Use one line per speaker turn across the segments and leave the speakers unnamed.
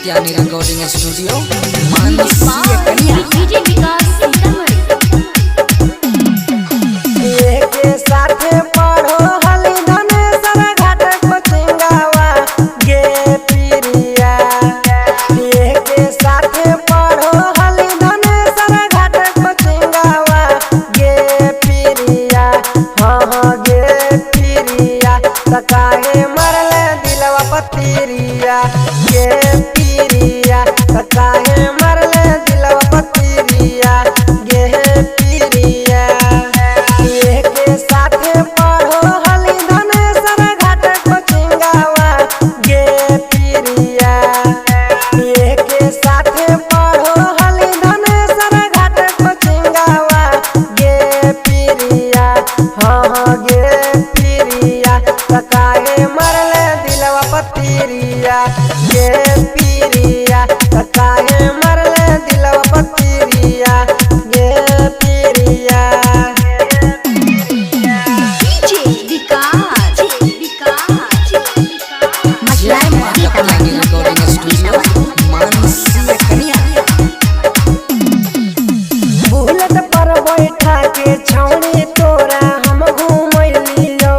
Satyani recording studio Mansi कन्या
DJ विकास सीतामढ़ी
के साथ पढ़ो हली धनेश्वर घाट कोचिंगावा गे पिरिया के साथ पढ़ो हली धनेश्वर घाट कोचिंगावा गे पिरिया हाँ गे पिरिया तकाहे मरले दिलवा पतिरिया गे पिरिया तकाहे मरले दिलवा पतिरिया गे पिरिया के साथ पढ़ो हली धनेश्वर घाट कोचिंगावा गे पिरिया के साथ पढ़ो हली धनेश्वर घाट कोचिंगावा गे पिरिया हाँ गे पिरिया तकाहे मरले दिलवा पतिरिया गे पिरिया तकाहे मरले दिलवा पतिरिया गे पिरिया
सत्यानी रिकॉर्डिंग स्टूडियो मानसी कन्या
बुलेट पर बैठा के छौनी तोरा हम घूमैलियो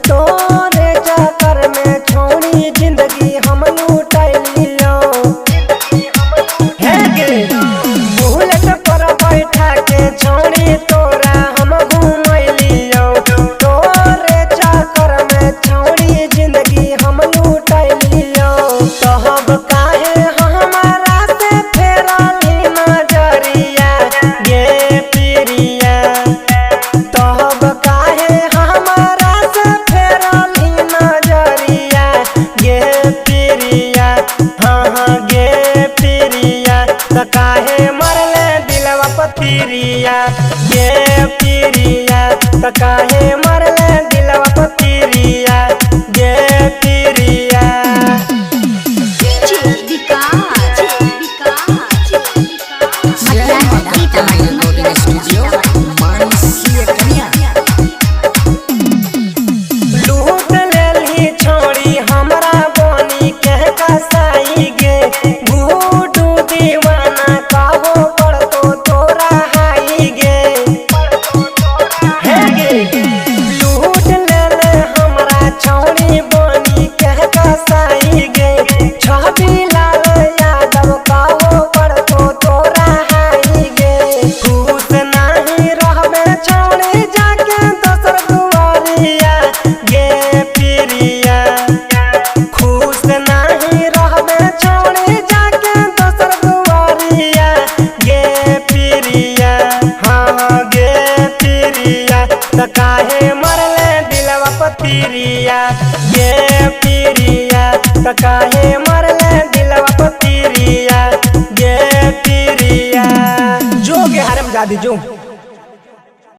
तोरे चक्कर में छौनी जिंदगी हम लूटैलियो हे गे बुलेट पर बैठा के छौनी तोरा हम घूमैलियो तोरे चक्कर में छौनी जिंदगी हम लूटैलियो तहब काहे हमारा से फेरली नजरिया गे पिरिया तहब काहे हमारा से फेरली नजरिया गे पिरिया हाँ गे पिरिया त काहे मरले दिलवा पतिरिया गे पिरिया त काहे मरले दिलवा पतिरिया गे पिरिया
सत्यानी रिकॉर्डिंग स्टूडियो मानसी कन्या
लूट लेली छोड़ी हमरा बनी के कसाई गे गुडू दीवाना कहो पड़तो तोरा हाई गे हे गे लूट लेले हमरा छोड़ी बनी के कसाई गे छवि लाल यादव कहो पड़तो तोरा हाई गे खुश नहीं रहबे छोड़ी जाके दोसर दुआरिया गे पिरिया खुश नहीं रहबे छोड़ी जाके दोसर दुआरिया गे पिरिया हाँ गे पिरिया त काहे मरले दिलवा पतिरिया गे पिरिया त काहे मरले दिलवा पतिरिया गे पिरिया जो गे हरम जादी जो